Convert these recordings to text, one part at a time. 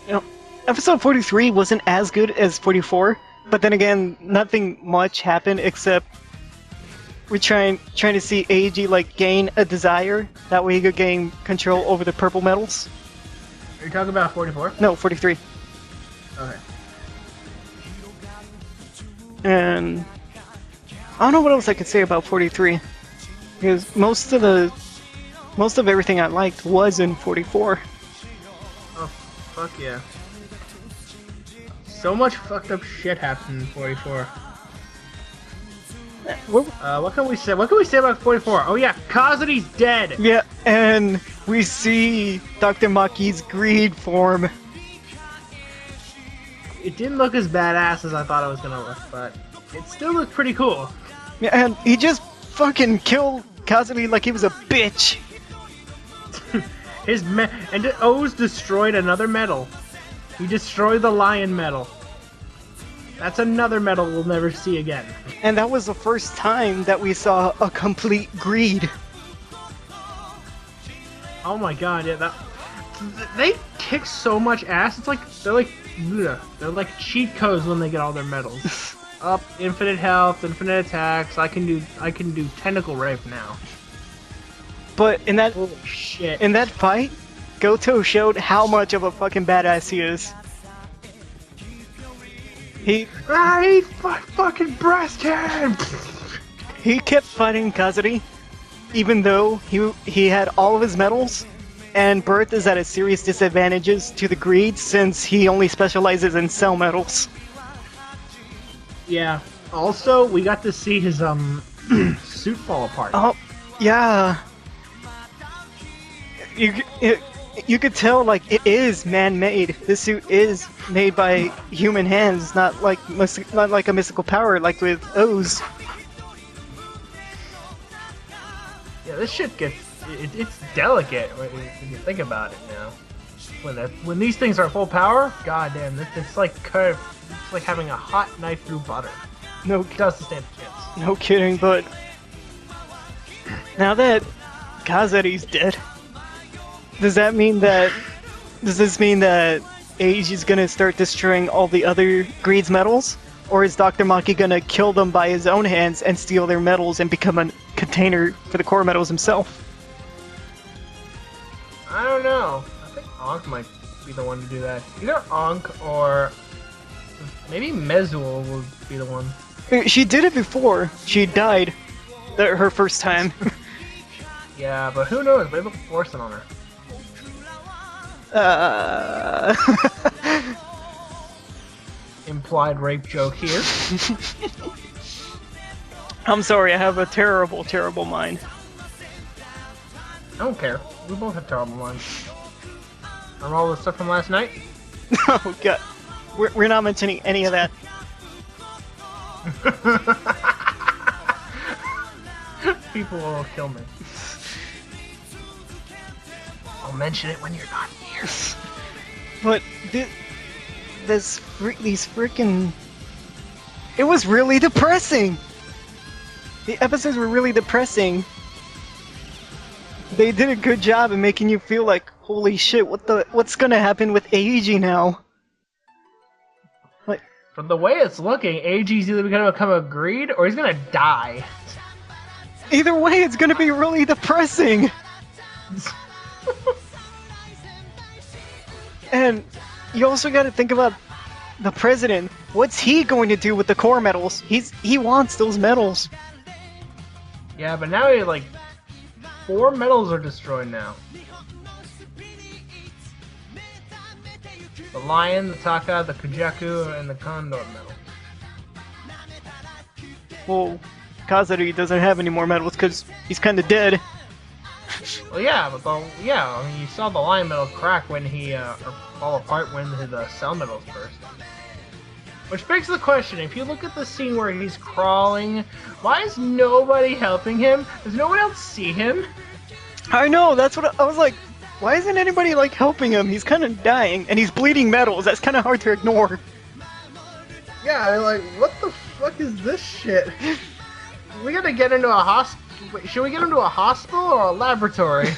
You know, episode 43 wasn't as good as 44, but then again, nothing much happened except we're trying to see Eiji like gain a desire. That way he could gain control over the purple metals. Are you talking about 44? No, 43. Okay. And I don't know what else I could say about 43, because most of everything I liked was in 44. Oh, fuck yeah. So much fucked up shit happened in 44. What can we say? What can we say about 44? Oh yeah, Kazudi's dead! Yeah, and we see Dr. Maki's greed form. It didn't look as badass as I thought it was gonna look, but it still looked pretty cool. Yeah, and he just fucking killed Kazumi like he was a bitch. And O's destroyed another medal. He destroyed the lion medal. That's another medal we'll never see again. And that was the first time that we saw a complete greed. Oh my god, yeah, they kick so much ass. It's like they're like cheat codes when they get all their medals. Up, infinite health, infinite attacks. I can do tentacle rape now. But in that Holy shit. in that fight, Goto showed how much of a fucking badass he is. He fucking breast him. he kept fighting Kazuri, even though he had all of his medals, and Birth is at a serious disadvantage to the greed since he only specializes in cell medals. Yeah. Also, we got to see his suit fall apart. Oh, yeah. You could tell, like, it is man-made. This suit is made by human hands, not like a mystical power like with O's. Yeah, this shit it's delicate when you think about it now. When these things are full power, goddamn, it's like having a hot knife through butter. No, It doesn't stand a chance. no kidding. But now that Kazuri's dead, does this mean that Eiji's gonna start destroying all the other Greed's medals? Or is Dr. Maki gonna kill them by his own hands and steal their medals and become a container for the core medals himself? I don't know. I think Ankh might be the one to do that. Either Ankh or maybe Mezul will be the one. She did it before. She died her first time. Yeah, but who knows? Maybe they'll force it on her. Implied rape joke here. I'm sorry, I have a terrible, terrible mind. I don't care. We both have terrible minds. Remember all the stuff from last night? Oh god. We're not mentioning any of that. People will kill me. I'll mention it when you're not here. But these freaking... It was really depressing! The episodes were really depressing. They did a good job in making you feel like, holy shit, what's gonna happen with Eiji now? Like, From the way it's looking, AG's either gonna become a greed or he's gonna die. either way, it's gonna be really depressing! And you also gotta think about the president. What's he going to do with the core medals? He wants those medals. Yeah, but now he 4 medals are destroyed now. The Lion, the Taka, the Kujaku, and the Condor medal. Well, Kazuri doesn't have any more medals because he's kinda dead. Well, yeah, but I mean, you saw the Lion medal crack when he, or fall apart when the Cell medals burst. Which begs the question, if you look at the scene where he's crawling, why is nobody helping him? Does no one else see him? I know, that's what I was like, why isn't anybody helping him? He's kinda dying, and he's bleeding medals, that's kinda hard to ignore. Yeah, what the fuck is this shit? We gotta get into a hospital. Should we get into a hospital or a laboratory?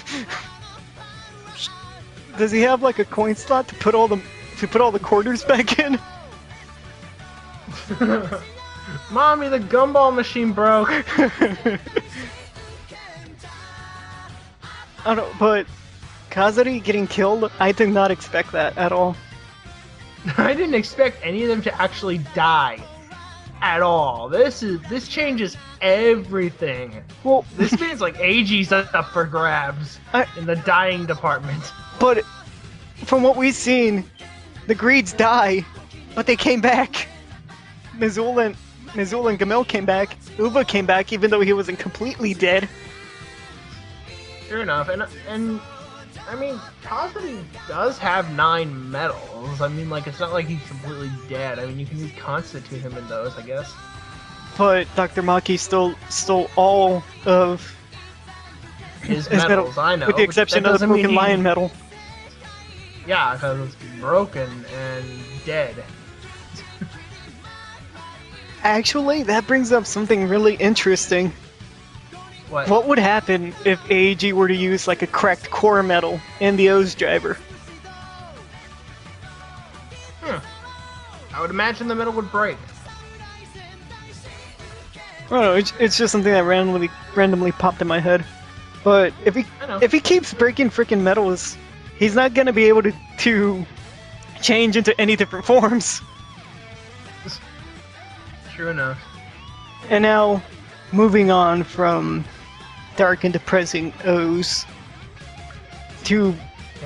Does he have a coin slot to put all the to put all the quarters back in. Mommy, the gumball machine broke. I don't know, but Kazari getting killed, I did not expect that at all. I didn't expect any of them to actually die at all. This changes everything. Well, This means like AG's up for grabs in the dying department. but from what we've seen, the Greeds die, but they came back. Mizul and Gamil came back. Uva came back, even though he wasn't completely dead. Sure enough, and I mean, Kazari does have 9 medals. I mean, like, it's not like he's completely dead. I mean, you can reconstitute him in those, I guess. But Dr. Maki still stole all of His medals, I know. with the exception of the broken lion medal. Yeah, because it's broken and dead. Actually, that brings up something really interesting. What would happen if AEG were to use like a cracked core metal in the O's driver? I would imagine the metal would break. I don't know, it's just something that randomly popped in my head. But if he keeps breaking freaking metals, he's not gonna be able to change into any different forms. True enough. And now, moving on from dark and depressing O's to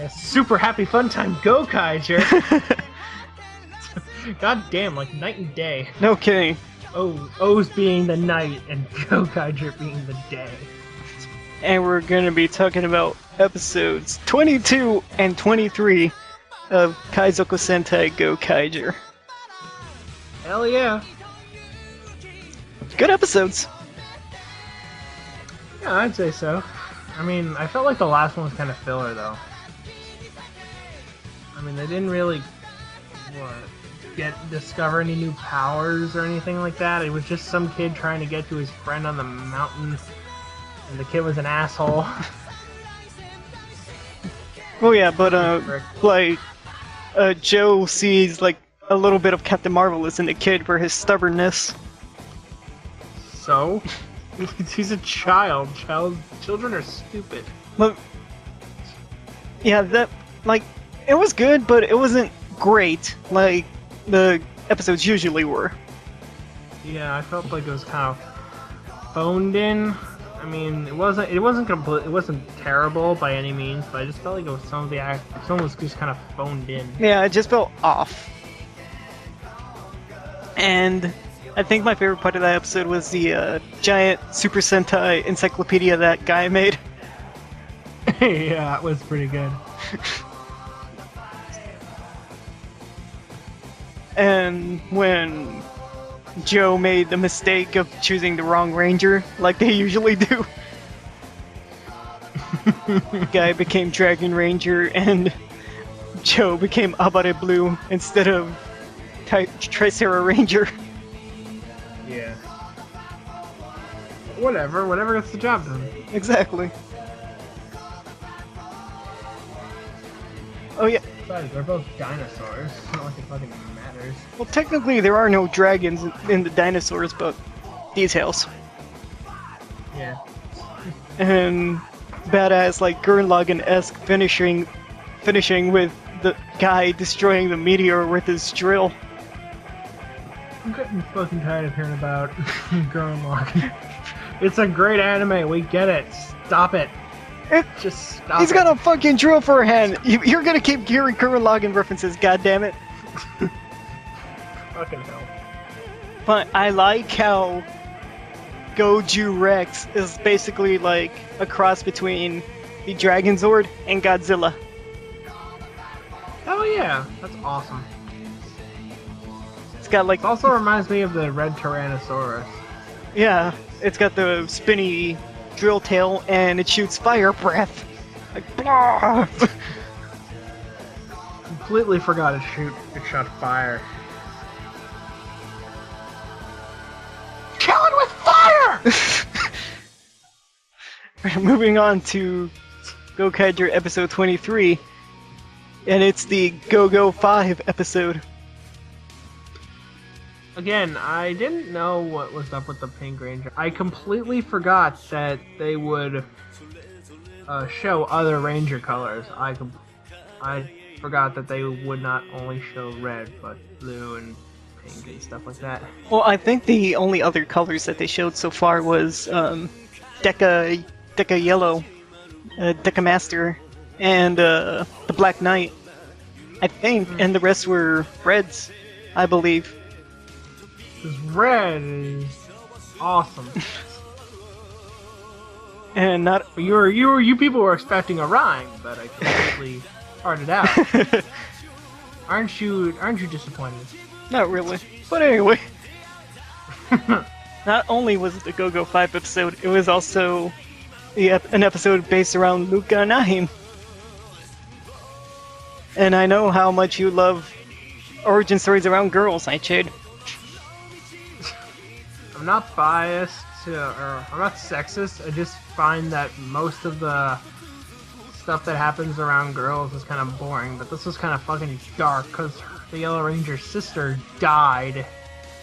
super happy fun time Go Kaiser. God damn, like night and day. no kidding. O's being the night and Go Kaiser being the day. And we're gonna be talking about episodes 22 and 23 of Kaizoku Sentai Go Kaiger. Hell yeah. Good episodes. Yeah, I'd say so. I mean, I felt like the last one was kind of filler, though. I mean, they didn't really discover any new powers or anything like that. It was just some kid trying to get to his friend on the mountain, and the kid was an asshole. Oh yeah, but Joe sees like a little bit of Captain Marvelous in the kid for his stubbornness. So? He's a child. Children are stupid. But yeah, it was good, but it wasn't great like the episodes usually were. Yeah, I felt like it was kind of phoned in. I mean, it wasn't complete. It wasn't terrible by any means, but I just felt like it was some was just kind of phoned in. Yeah, it just felt off. And I think my favorite part of that episode was the giant Super Sentai encyclopedia that guy made. Yeah, it was pretty good. And when Joe made the mistake of choosing the wrong ranger, like they usually do, guy became Dragon Ranger, and Joe became Abare Blue instead of Tricera Ranger. Yeah. Whatever gets the job done. Exactly. Oh yeah. Besides, they're both dinosaurs. It's not like it fucking matters. Well, technically there are no dragons in the dinosaurs, but details. Yeah. And badass like Gurren Lagann-esque finishing with the guy destroying the meteor with his drill. I'm getting fucking tired of hearing about Gurren Lagann. It's a great anime, we get it. Stop it. Just stop He's got a fucking drill for a hand. You're gonna keep hearing Gurren Lagann references, goddammit. Fucking hell. But I like how Goju Rex is basically like a cross between the Dragon Zord and Godzilla. Oh yeah, that's awesome. It's got like... It also reminds me of the Red Tyrannosaurus. Yeah, it's got the spinny drill tail and it shoots fire breath. Like, blah! Completely forgot it shot fire. Kill it with fire! Moving on to Gokaiger episode 23. and it's the Go-Go 5 episode. Again, I didn't know what was up with the Pink Ranger. I completely forgot that they would show other Ranger colors. I forgot that they would not only show red, but blue and pink and stuff like that. Well, I think the only other colors that they showed so far was Deca Yellow, Deca Master, and the Black Knight, I think, and the rest were reds, I believe. Because red is awesome. And not you people were expecting a rhyme, but I completely farted out. Aren't you disappointed? not really. But anyway, not only was it the Go-Go 5 episode, it was also an episode based around Luca and Nahim. And I know how much you love origin stories around girls, Nightshade. I'm not biased or I'm not sexist. I just find that most of the stuff that happens around girls is kind of boring. But this was kind of fucking dark because the Yellow Ranger's sister died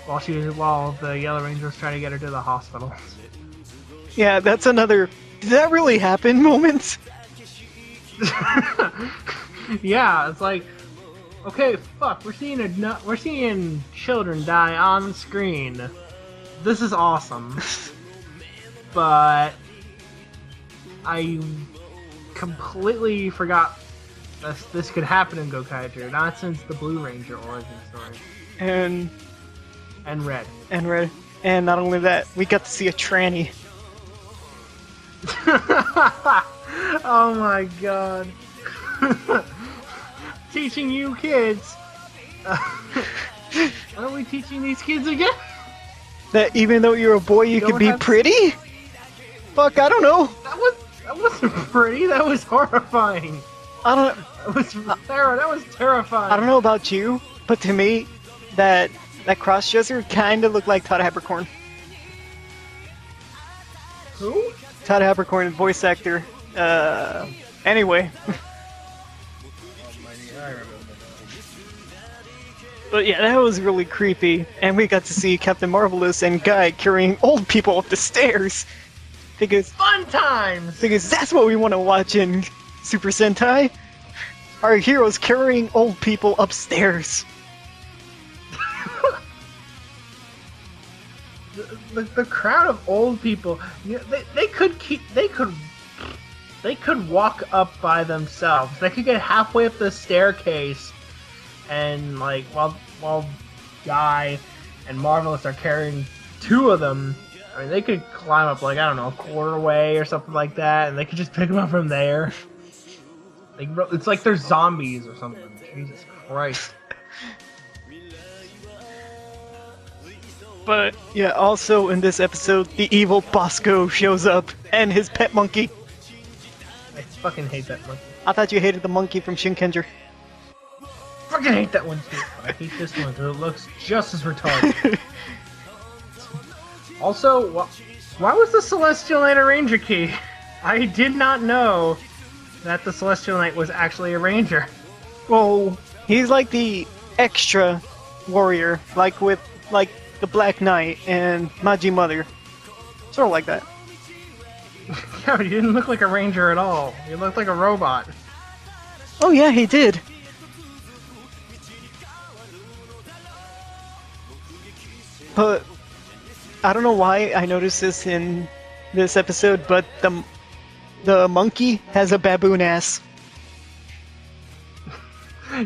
while the Yellow Ranger was trying to get her to the hospital. Yeah, that's another. Did that really happen? Moment. Yeah, it's like, okay, fuck, we're seeing children die on screen. This is awesome. But I completely forgot this could happen in Gokaiger, not since the Blue Ranger origin story. And Red. And not only that, we got to see a tranny. Oh my god. Teaching you kids. What are we teaching these kids again? That even though you're a boy, you could be pretty? Fuck, I don't know. That wasn't pretty, that was horrifying. I don't That was terrifying. I don't know about you, but to me, that cross-dresser kinda looked like Todd Haberkorn. Who? Todd Haberkorn, voice actor. Anyway. But yeah, that was really creepy, and we got to see Captain Marvelous and Guy carrying old people up the stairs. Because fun times! Because that's what we want to watch in Super Sentai. Our heroes carrying old people upstairs. the crowd of old people, you know, they could walk up by themselves. They could get halfway up the staircase, and like while Guy and Marvelous are carrying two of them, I mean they could climb up like, I don't know, a quarter way or something like that, and they could just pick them up from there. Like, it's like they're zombies or something. Jesus Christ. But yeah, also in this episode, the evil Bosco shows up and his pet monkey. I fucking hate that monkey. I thought you hated the monkey from Shinkenger. Fucking hate that one too. I hate this one because it looks just as retarded. Also, why was the Celestial Knight a Ranger key? I did not know that the Celestial Knight was actually a Ranger. Well, he's like the extra warrior, like with the Black Knight and Maji Mother. Sort of like that. Yeah, but he didn't look like a Ranger at all. He looked like a robot. Oh yeah, he did. But I don't know why I noticed this in this episode, but the monkey has a baboon ass.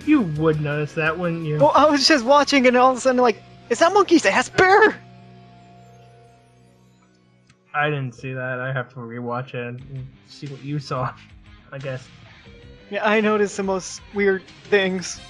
You would notice that, wouldn't you? Well, I was just watching and all of a sudden like, is that monkey's ass bare? I didn't see that. I have to rewatch it and see what you saw, I guess. Yeah, I noticed the most weird things.